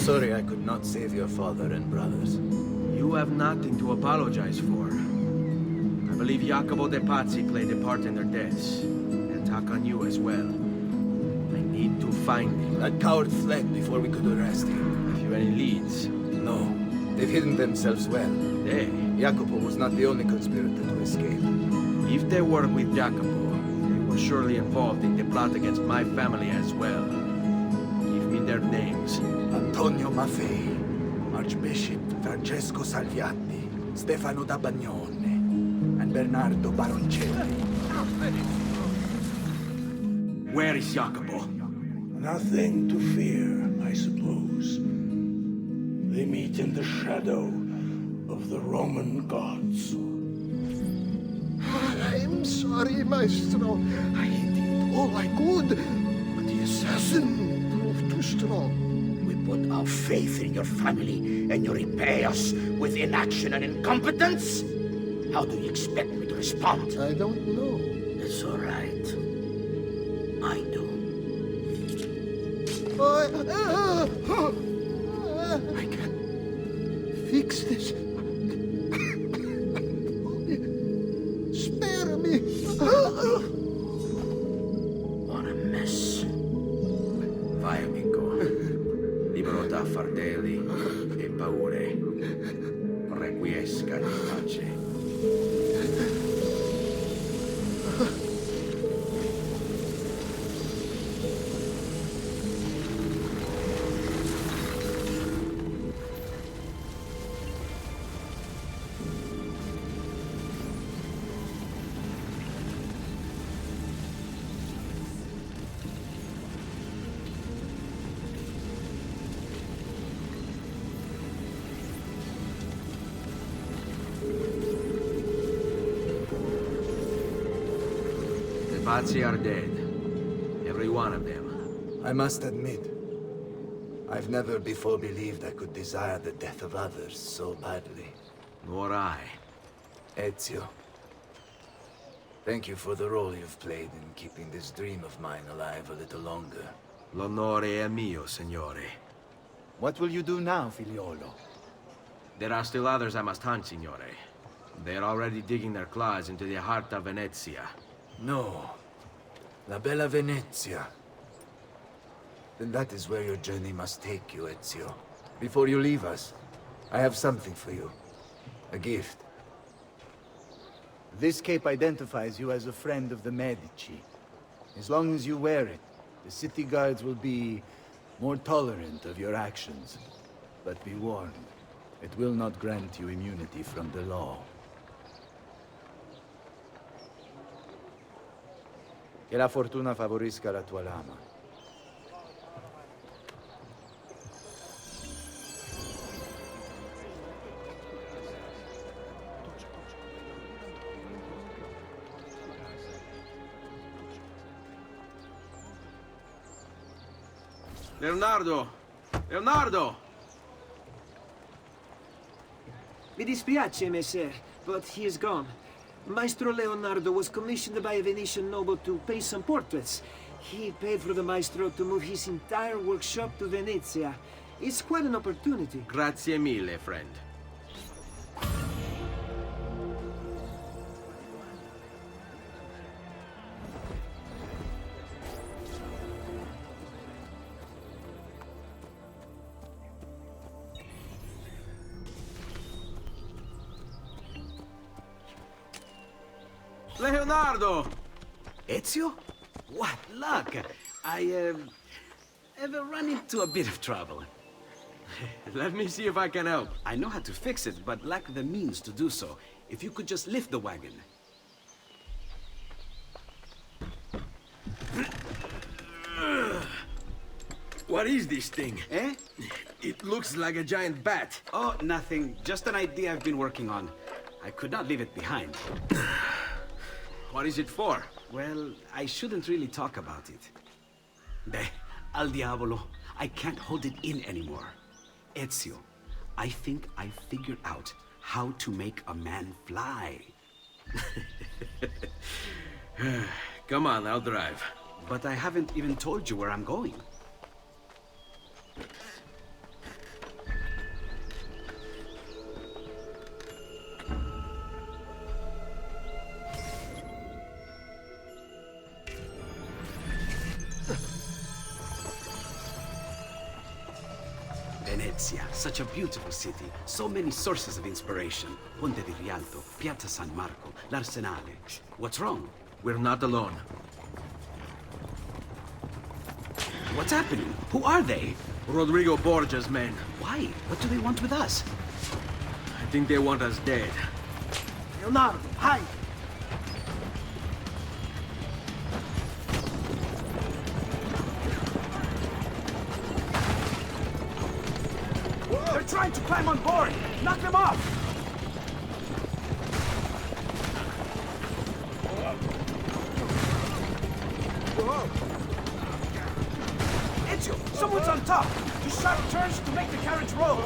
sorry I could not save your father and brothers. You have nothing to apologize for. I believe Jacopo de Pazzi played a part in their deaths. And Takanu as well. I need to find him. That coward fled before we could arrest him. Have you any leads? No. They've hidden themselves well. They? Jacopo was not the only conspirator to escape. If they work with Jacopo, they were surely involved in the plot against my family as well. Give me their names. Antonio Maffei, Archbishop Francesco Salviati, Stefano da Bagnone, and Bernardo Baroncelli. Where is Jacopo? Nothing to fear, I suppose. They meet in the shadow of the Roman gods. I'm sorry, Maestro. I did all I could, but the assassin proved too strong. We put our faith in your family, and you repay us with inaction and incompetence? How do you expect me to respond? I don't know. It's all right. I do. I can fix this. Spare me. What a mess. Vai, amico. Libero da fardelli e paure. Requiesca in pace. The Pazzi are dead. Every one of them. I must admit, I've never before believed I could desire the death of others so badly. Nor I. Ezio, thank you for the role you've played in keeping this dream of mine alive a little longer. L'onore è mio, signore. What will you do now, figliolo? There are still others I must hunt, signore. They are already digging their claws into the heart of Venezia. No. La bella Venezia. Then that is where your journey must take you, Ezio. Before you leave us, I have something for you. A gift. This cape identifies you as a friend of the Medici. As long as you wear it, the city guards will be more tolerant of your actions. But be warned, it will not grant you immunity from the law. Che la fortuna favorisca la tua lama. Leonardo! Leonardo! Mi dispiace, messer, but he is gone. Maestro Leonardo was commissioned by a Venetian noble to paint some portraits. He paid for the maestro to move his entire workshop to Venezia. It's quite an opportunity. Grazie mille, friend. Leonardo! Ezio? What luck! I have run into a bit of trouble. Let me see if I can help. I know how to fix it, but lack the means to do so. If you could just lift the wagon. What is this thing? Eh? It looks like a giant bat. Oh, nothing. Just an idea I've been working on. I could not leave it behind. What is it for? Well, I shouldn't really talk about it. Beh, al diavolo. I can't hold it in anymore. Ezio, I think I figured out how to make a man fly. Come on, I'll drive. But I haven't even told you where I'm going. Venezia, such a beautiful city. So many sources of inspiration. Ponte di Rialto, Piazza San Marco, l'Arsenale. What's wrong? We're not alone. What's happening? Who are they? Rodrigo Borgia's men. Why? What do they want with us? I think they want us dead. Leonardo, hide! They're trying to climb on board! Knock them off! Ezio, someone's on top! Do sharp turns to make the carriage roll!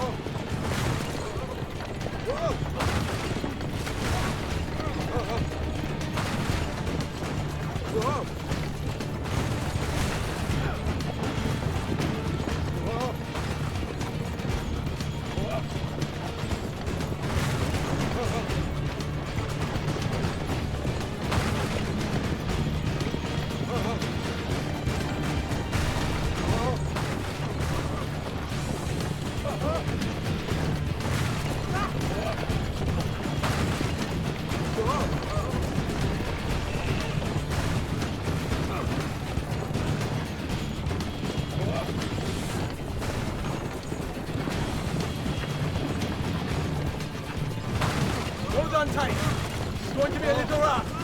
Hold on tight. It's going to be a little rough.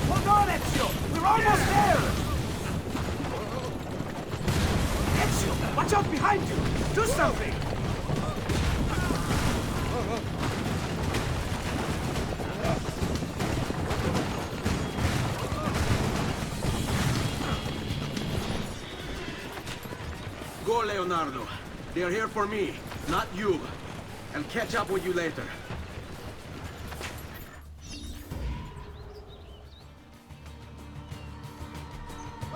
Hold on, Ezio! We're almost there! Ezio, watch out behind you! Do something! Go, Leonardo. They are here for me, not you. I'll catch up with you later.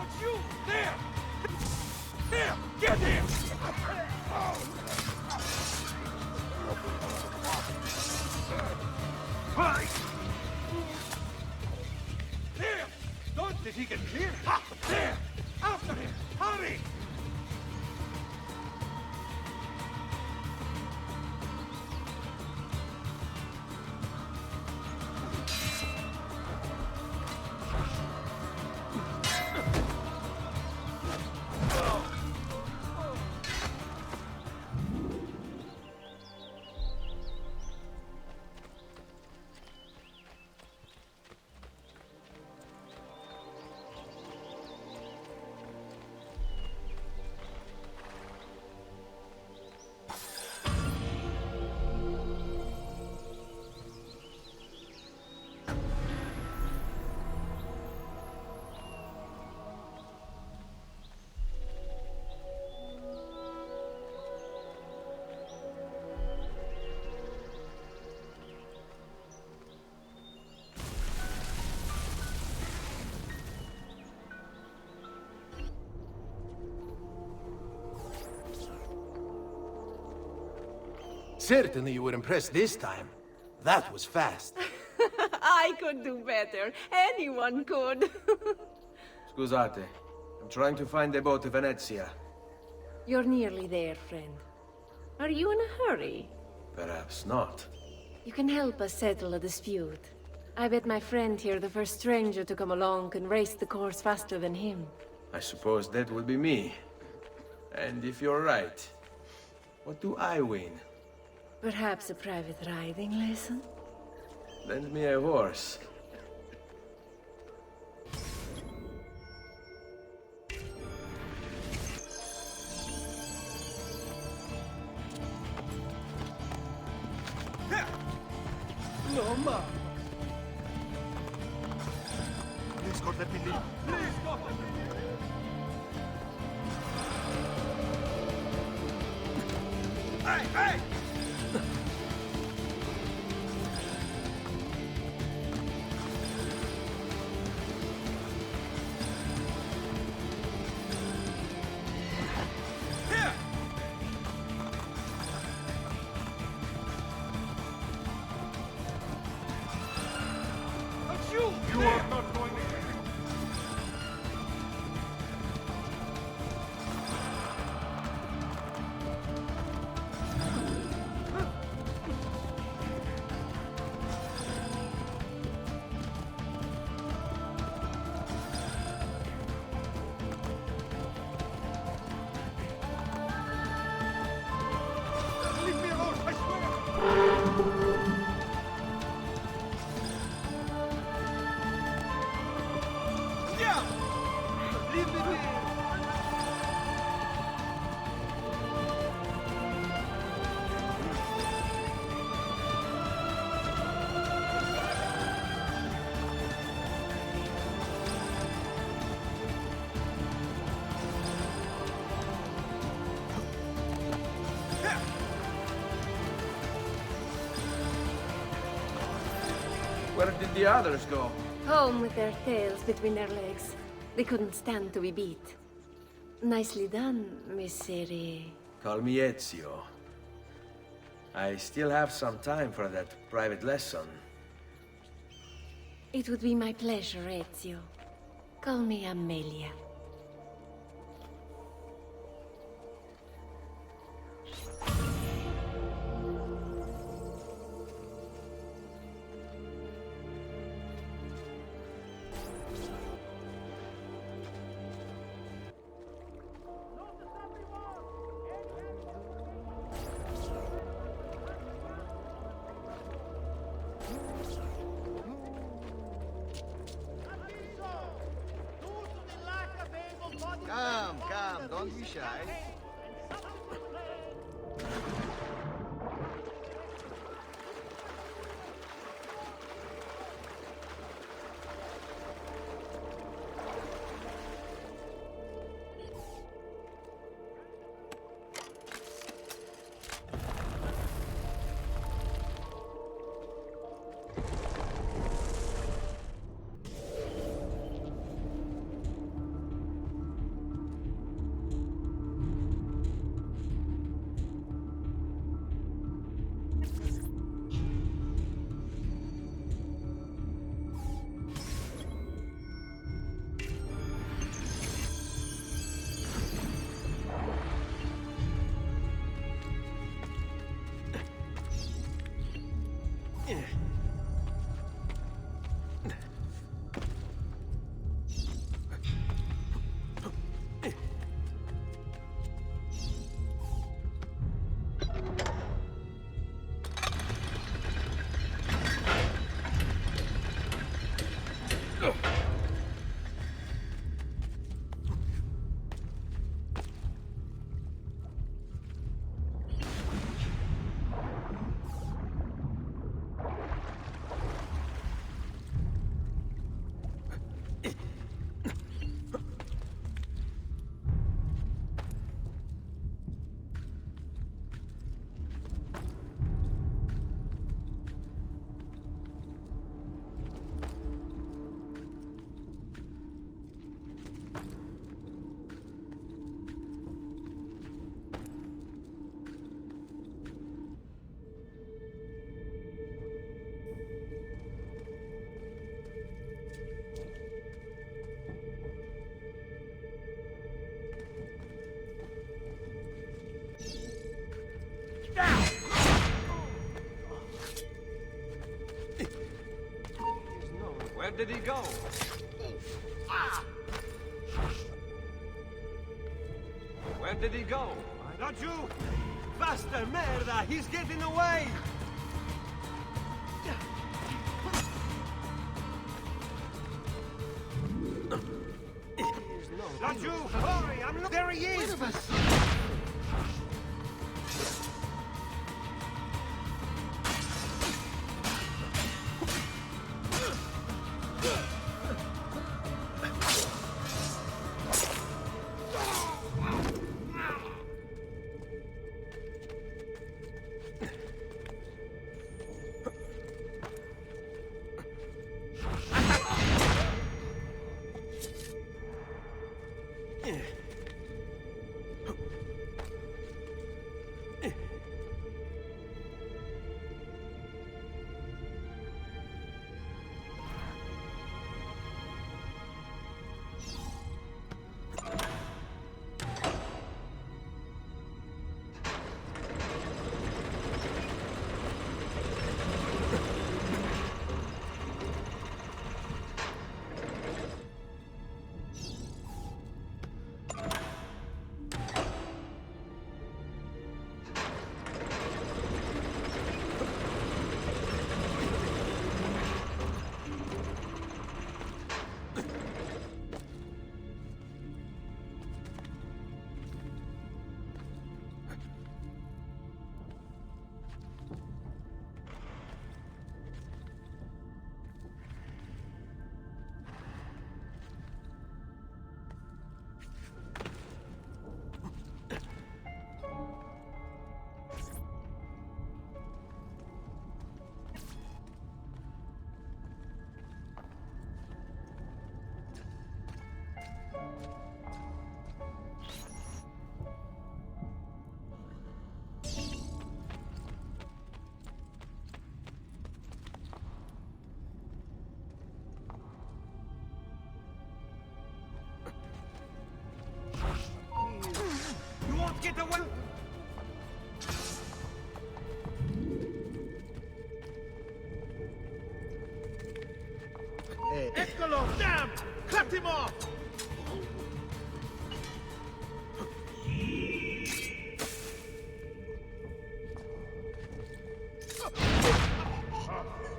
It's you! There! There! Get there! There! Don't let he get clear! Ha! There! After him! Hurry! Certainly you were impressed this time. That was fast. I could do better. Anyone could. Scusate. I'm trying to find the boat to Venezia. You're nearly there, friend. Are you in a hurry? Perhaps not. You can help us settle a dispute. I bet my friend here, the first stranger to come along, can race the course faster than him. I suppose that would be me. And if you're right, what do I win? Perhaps a private riding lesson? Lend me a horse. No, ma. Please, God, let me leave. Please, God, let me leave. Hey, hey! You are not going to get it. Leave me alone, I swear! Leave me be! Where did the others go? Home with their tails between their legs. They couldn't stand to be beat. Nicely done, Messere. Call me Ezio. I still have some time for that private lesson. It would be my pleasure, Ezio. Call me Amelia. Come, don't be shy. Where did he go? Where did he go? Not you! Faster, merda! He's getting away! Not you! Hurry! I'm not... There he is! Get away! Eccolo! Damn! Cut him off!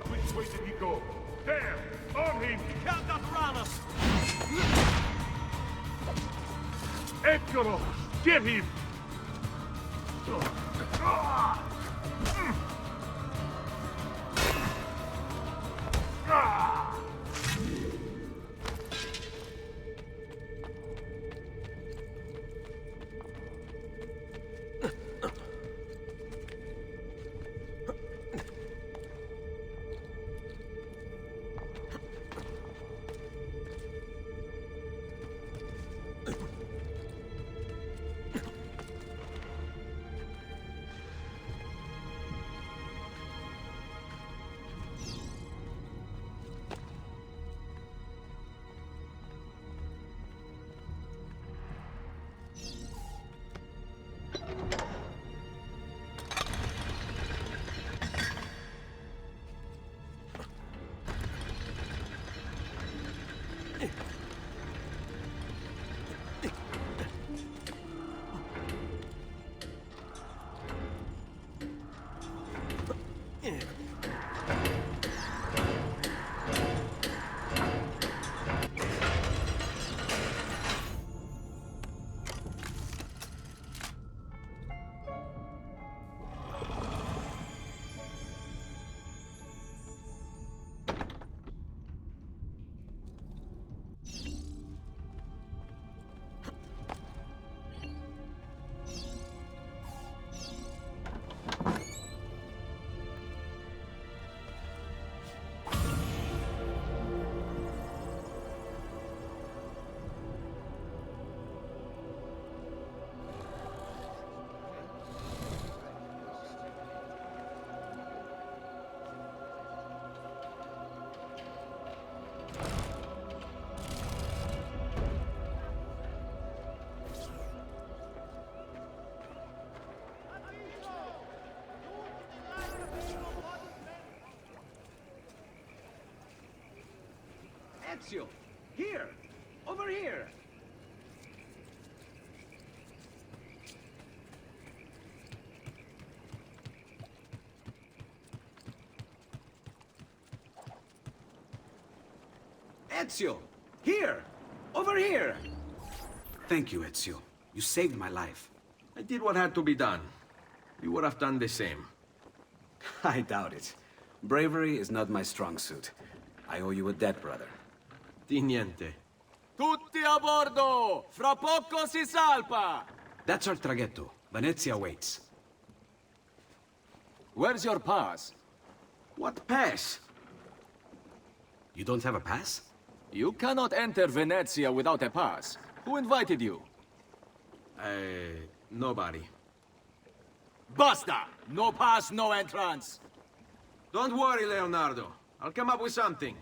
Which way did he go? There! On him! Can't outrun us! Eccolo! Get him! Ezio! Here! Over here! Ezio! Here! Over here! Thank you, Ezio. You saved my life. I did what had to be done. You would have done the same. I doubt it. Bravery is not my strong suit. I owe you a debt, brother. Di niente. Tutti a bordo! Fra poco si salpa! That's our traghetto. Venezia waits. Where's your pass? What pass? You don't have a pass? You cannot enter Venezia without a pass. Who invited you? Nobody. Basta! No pass, no entrance! Don't worry, Leonardo. I'll come up with something.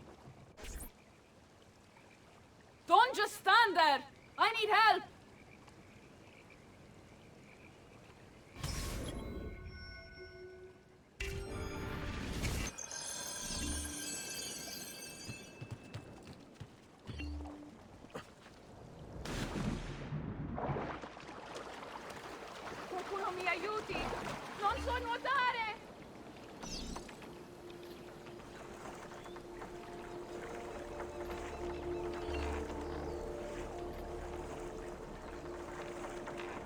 Don't just stand there! I need help! Qualcuno mi aiuti! Non so nuotare!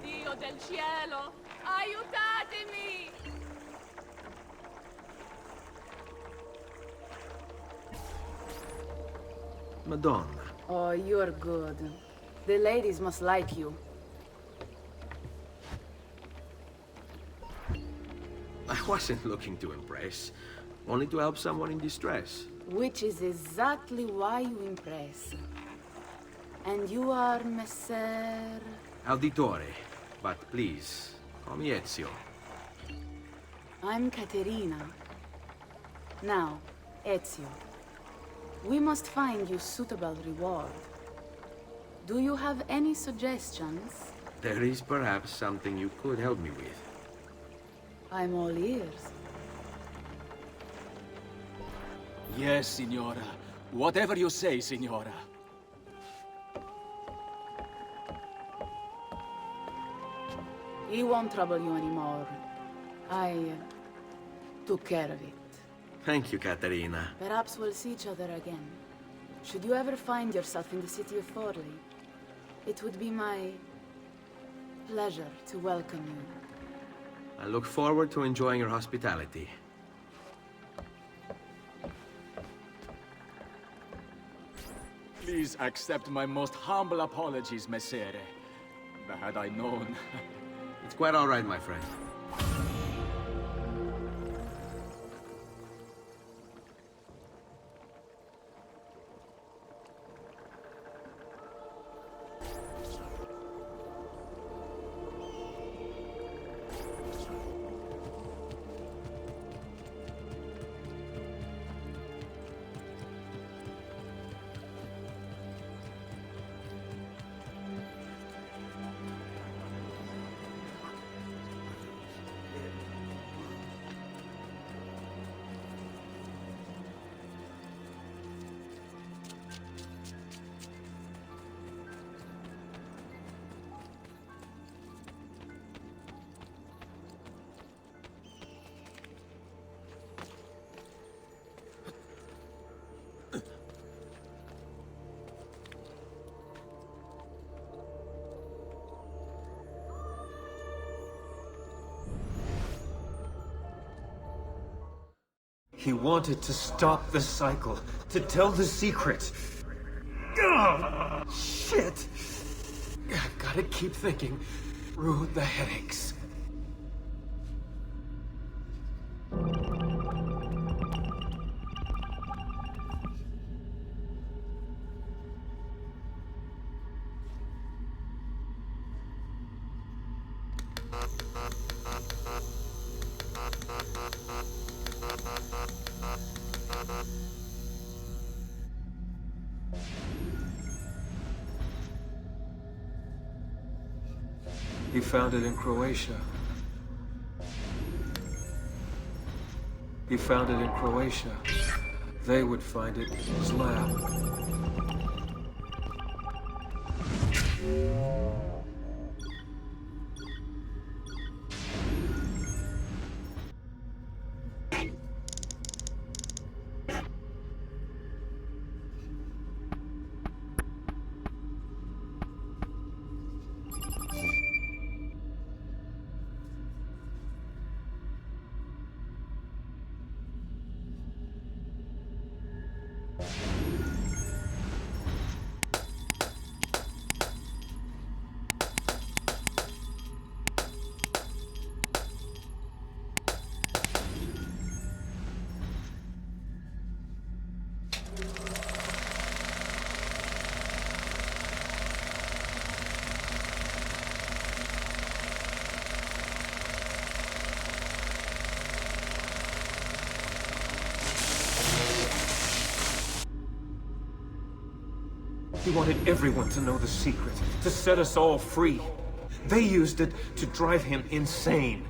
Dio del cielo! Aiutatemi! Madonna. Oh, you're good. The ladies must like you. I wasn't looking to impress. Only to help someone in distress. Which is exactly why you impress. And you are Messer... Auditore. But please, call me Ezio. I'm Caterina. Now, Ezio. We must find you suitable reward. Do you have any suggestions? There is perhaps something you could help me with. I'm all ears. Yes, Signora. Whatever you say, Signora. He won't trouble you anymore. I took care of it. Thank you, Caterina. Perhaps we'll see each other again. Should you ever find yourself in the city of Forli, it would be my pleasure to welcome you. I look forward to enjoying your hospitality. Please accept my most humble apologies, Messere. Had I known... It's quite all right, my friend. He wanted to stop the cycle, to tell the secret. Ugh, shit! I've gotta keep thinking through the headaches. He found it in Croatia. He found it in Croatia. They would find it in his lab. He wanted everyone to know the secret, to set us all free. They used it to drive him insane.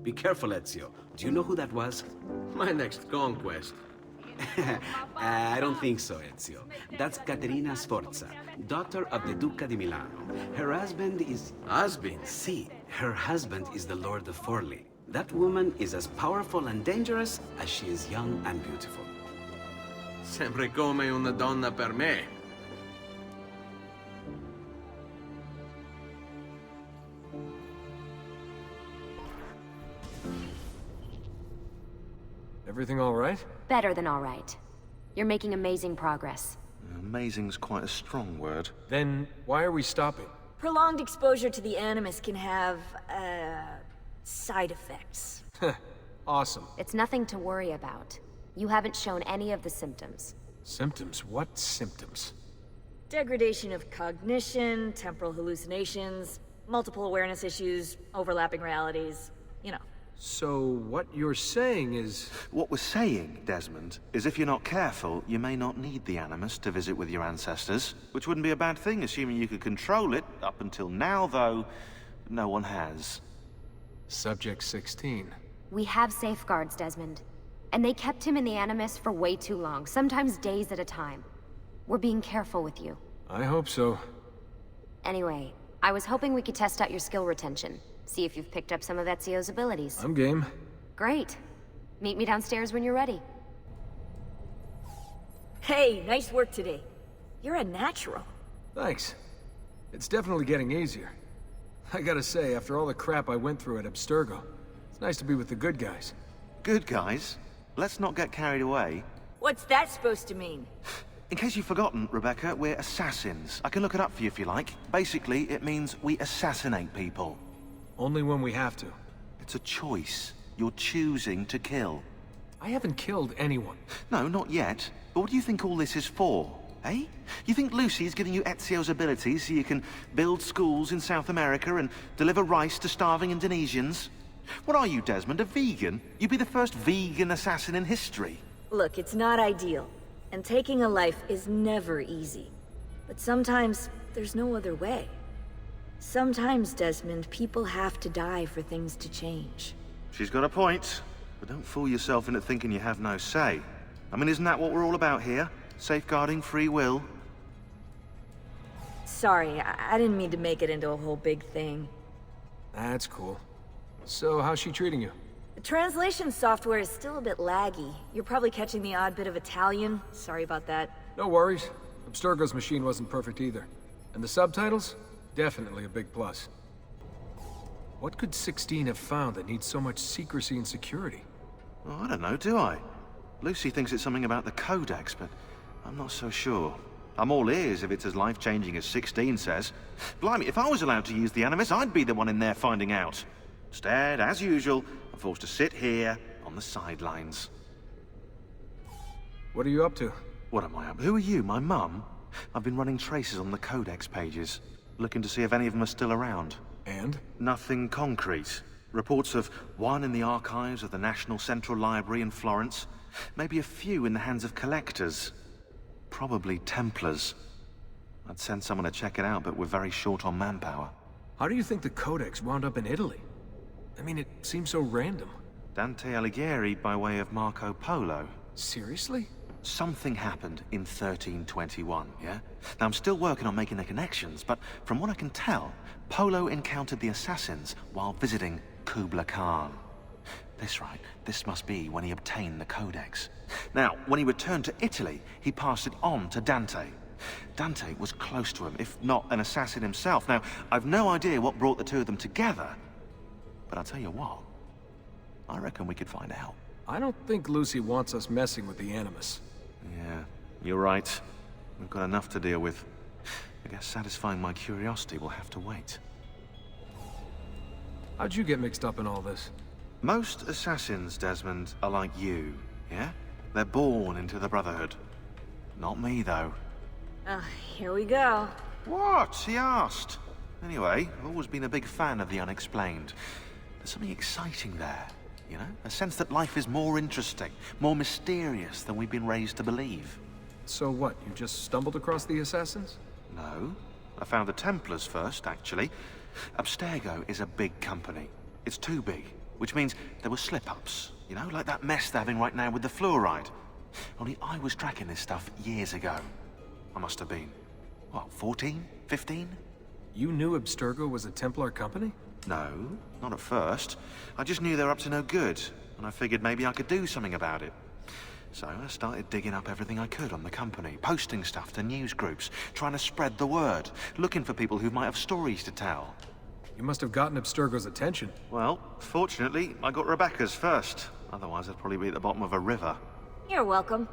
Be careful, Ezio. Do you know who that was? My next conquest. I don't think so, Ezio. That's Caterina Sforza, daughter of the Duca di Milano. Her husband is... Husband? See, her husband is the Lord of Forli. That woman is as powerful and dangerous as she is young and beautiful. Sempre come una donna per me. Everything all right? Better than all right. You're making amazing progress. Amazing's quite a strong word. Then why are we stopping? Prolonged exposure to the Animus can have, side effects. Awesome. It's nothing to worry about. You haven't shown any of the symptoms. Symptoms? What symptoms? Degradation of cognition, temporal hallucinations, multiple awareness issues, overlapping realities, you know. So what you're saying is... What we're saying, Desmond, is if you're not careful, you may not need the Animus to visit with your ancestors, which wouldn't be a bad thing, assuming you could control it. Up until now, though, no one has. Subject 16. We have safeguards, Desmond. And they kept him in the Animus for way too long, sometimes days at a time. We're being careful with you. I hope so. Anyway, I was hoping we could test out your skill retention. See if you've picked up some of Ezio's abilities. I'm game. Great. Meet me downstairs when you're ready. Hey, nice work today. You're a natural. Thanks. It's definitely getting easier. I gotta say, after all the crap I went through at Abstergo, it's nice to be with the good guys. Good guys? Let's not get carried away. What's that supposed to mean? In case you've forgotten, Rebecca, we're assassins. I can look it up for you if you like. Basically, it means we assassinate people. Only when we have to. It's a choice. You're choosing to kill. I haven't killed anyone. No, not yet. But what do you think all this is for? Eh? You think Lucy's giving you Ezio's abilities so you can build schools in South America and deliver rice to starving Indonesians? What are you, Desmond, a vegan? You'd be the first vegan assassin in history. Look, it's not ideal. And taking a life is never easy. But sometimes, there's no other way. Sometimes, Desmond, people have to die for things to change. She's got a point. But don't fool yourself into thinking you have no say. I mean, isn't that what we're all about here? Safeguarding free will? Sorry, I didn't mean to make it into a whole big thing. That's cool. So, how's she treating you? The translation software is still a bit laggy. You're probably catching the odd bit of Italian. Sorry about that. No worries. Abstergo's machine wasn't perfect either. And the subtitles? Definitely a big plus. What could 16 have found that needs so much secrecy and security? Oh, I don't know, do I? Lucy thinks it's something about the Codex, but I'm not so sure. I'm all ears if it's as life-changing as 16 says. Blimey, if I was allowed to use the Animus, I'd be the one in there finding out. Instead, as usual, I'm forced to sit here on the sidelines. What are you up to? What am I up to? Who are you, my mum? I've been running traces on the Codex pages, looking to see if any of them are still around. And? Nothing concrete. Reports of one in the archives of the National Central Library in Florence. Maybe a few in the hands of collectors. Probably Templars. I'd send someone to check it out, but we're very short on manpower. How do you think the Codex wound up in Italy? I mean, it seems so random. Dante Alighieri by way of Marco Polo. Seriously? Something happened in 1321, yeah? Now, I'm still working on making the connections, but from what I can tell, Polo encountered the assassins while visiting Kubla Khan. This must be when he obtained the Codex. Now, when he returned to Italy, he passed it on to Dante. Dante was close to him, if not an assassin himself. Now, I've no idea what brought the two of them together, but I'll tell you what, I reckon we could find out. I don't think Lucy wants us messing with the Animus. Yeah, you're right. We've got enough to deal with. I guess satisfying my curiosity will have to wait. How'd you get mixed up in all this? Most assassins, Desmond, are like you, yeah? They're born into the Brotherhood. Not me, though. Here we go. What? He asked. Anyway, I've always been a big fan of the unexplained. There's something exciting there, you know? A sense that life is more interesting, more mysterious than we've been raised to believe. So what, you just stumbled across the assassins? No. I found the Templars first, actually. Abstergo is a big company. It's too big. Which means there were slip-ups, you know, like that mess they're having right now with the fluoride. Only I was tracking this stuff years ago. I must have been, what, 14? 15? You knew Abstergo was a Templar company? No, not at first. I just knew they were up to no good, and I figured maybe I could do something about it. So I started digging up everything I could on the company, posting stuff to news groups, trying to spread the word, looking for people who might have stories to tell. You must have gotten Abstergo's attention. Well, fortunately, I got Rebecca's first. Otherwise, I'd probably be at the bottom of a river. You're welcome.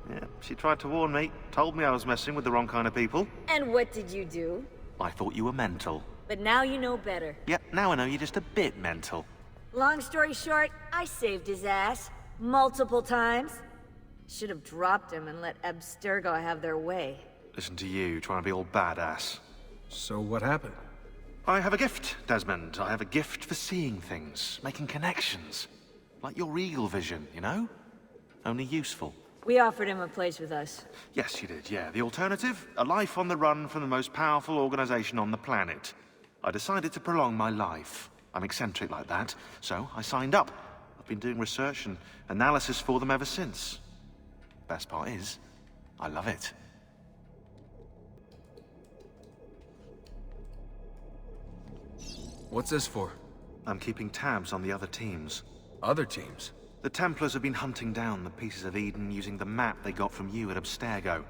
Yeah, she tried to warn me, told me I was messing with the wrong kind of people. And what did you do? I thought you were mental. But now you know better. Yep, now I know you're just a bit mental. Long story short, I saved his ass. Multiple times. Should have dropped him and let Abstergo have their way. Listen to you, trying to be all badass. So what happened? I have a gift, Desmond. I have a gift for seeing things, making connections. Like your eagle vision, you know? Only useful. We offered him a place with us. Yes, you did, yeah. The alternative? A life on the run from the most powerful organization on the planet. I decided to prolong my life. I'm eccentric like that, so I signed up. I've been doing research and analysis for them ever since. Best part is, I love it. What's this for? I'm keeping tabs on the other teams. Other teams? The Templars have been hunting down the pieces of Eden using the map they got from you at Abstergo.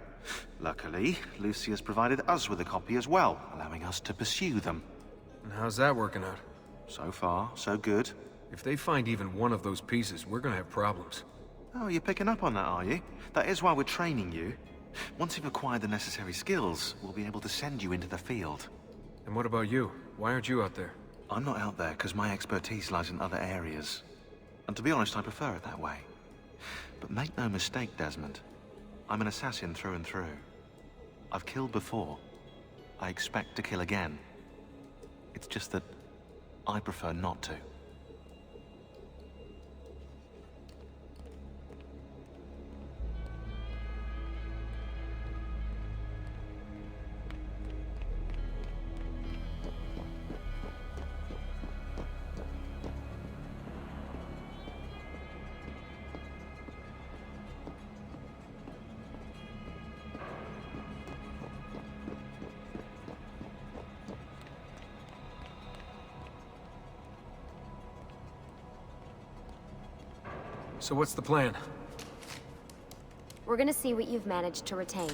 Luckily, Lucy has provided us with a copy as well, allowing us to pursue them. And how's that working out? So far, so good. If they find even one of those pieces, we're gonna have problems. Oh, you're picking up on that, are you? That is why we're training you. Once you've acquired the necessary skills, we'll be able to send you into the field. And what about you? Why aren't you out there? I'm not out there because my expertise lies in other areas. And to be honest, I prefer it that way. But make no mistake, Desmond. I'm an assassin through and through. I've killed before. I expect to kill again. It's just that I prefer not to. So what's the plan? We're gonna see what you've managed to retain.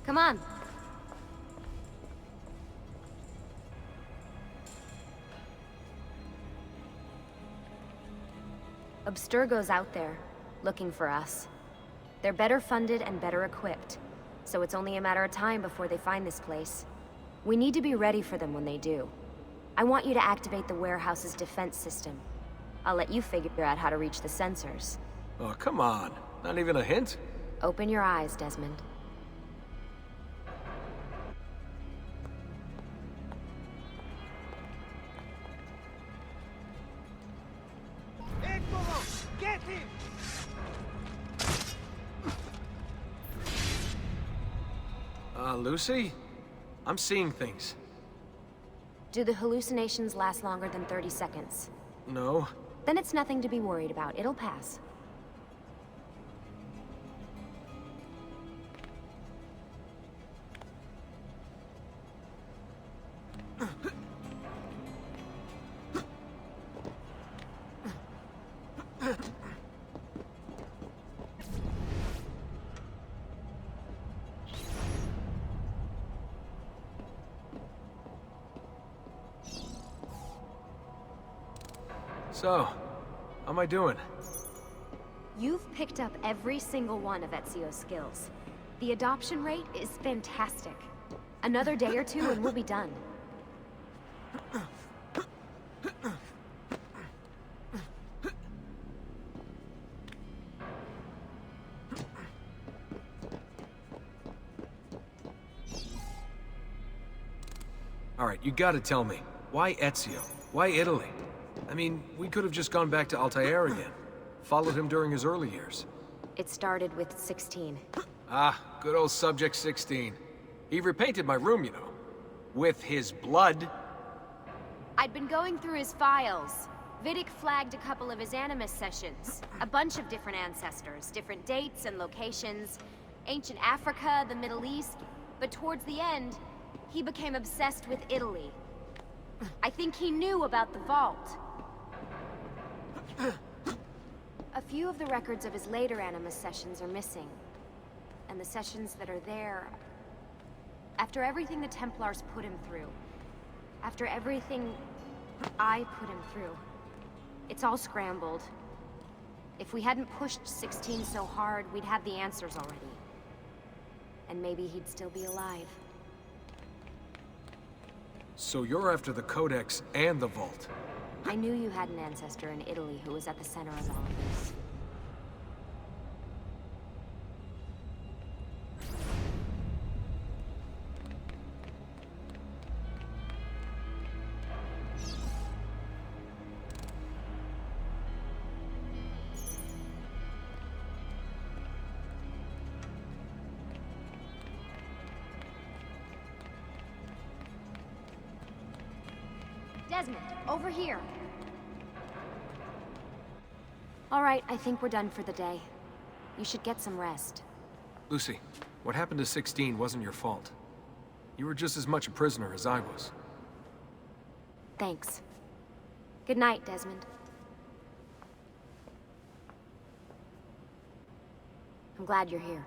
Come on. Abstergo's out there, looking for us. They're better funded and better equipped, so it's only a matter of time before they find this place. We need to be ready for them when they do. I want you to activate the warehouse's defense system. I'll let you figure out how to reach the sensors. Oh, come on. Not even a hint? Open your eyes, Desmond. Get him! Lucy? I'm seeing things. Do the hallucinations last longer than 30 seconds? No. Then it's nothing to be worried about. It'll pass. So, how am I doing? You've picked up every single one of Ezio's skills. The adoption rate is fantastic. Another day or two and we'll be done. Alright, you gotta tell me. Why Ezio? Why Italy? I mean, we could have just gone back to Altair again. Followed him during his early years. It started with 16. Ah, good old Subject 16. He repainted my room, you know. With his blood. I'd been going through his files. Vidic flagged a couple of his Animus sessions. A bunch of different ancestors, different dates and locations. Ancient Africa, the Middle East. But towards the end, he became obsessed with Italy. I think he knew about the vault. A few of the records of his later Animus sessions are missing. And the sessions that are there... After everything the Templars put him through, after everything I put him through, it's all scrambled. If we hadn't pushed 16 so hard, we'd have the answers already. And maybe he'd still be alive. So you're after the Codex and the Vault? I knew you had an ancestor in Italy who was at the center of all of this. Desmond, over here. All right, I think we're done for the day. You should get some rest. Lucy, what happened to 16 wasn't your fault. You were just as much a prisoner as I was. Thanks. Good night, Desmond. I'm glad you're here.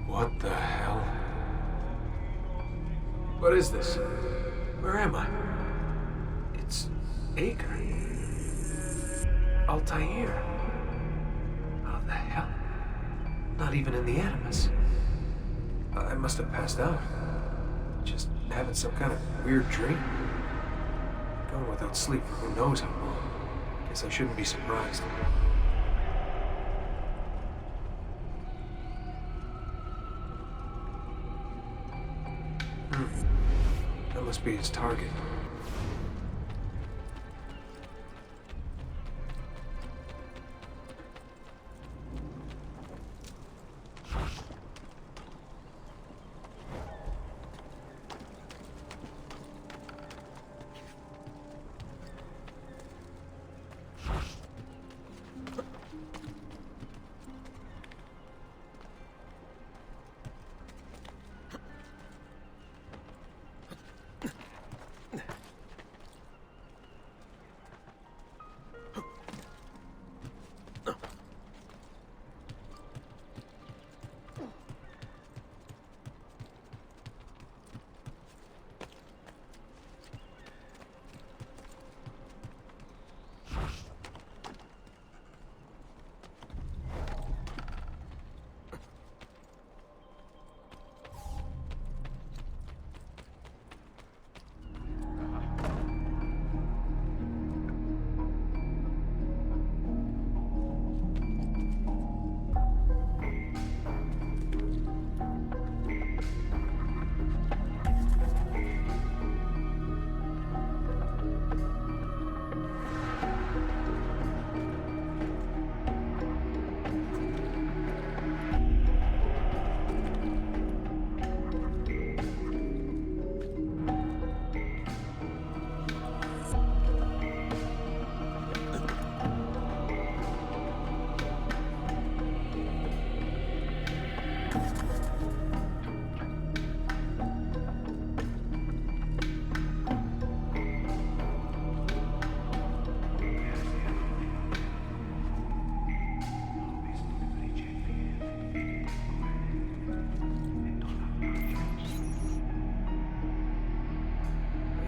What the hell? What is this? Where am I? It's Acre. Altair. How the hell? Not even in the Animus. I must have passed out. Just having some kind of weird dream. Going without sleep for who knows how long. Guess I shouldn't be surprised. That must be his target.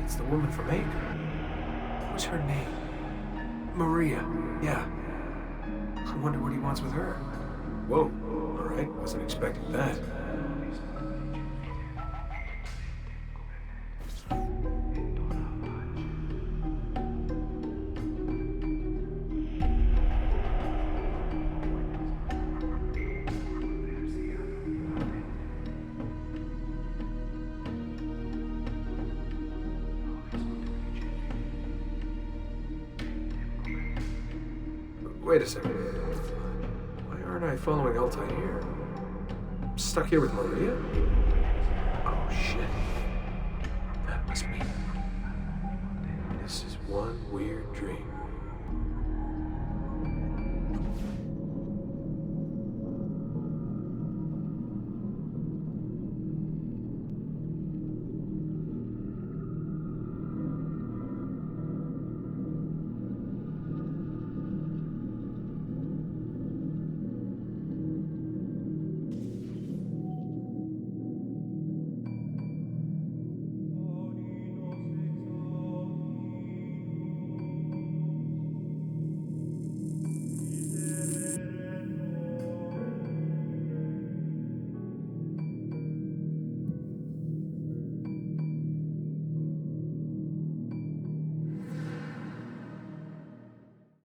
It's the woman from 8. What's her name? Maria. Yeah. I wonder what he wants with her. Whoa. All right. Wasn't expecting that. Wait a second. Why aren't I following Altair? I'm stuck here with Maria? Oh, shit. That must mean this is one weird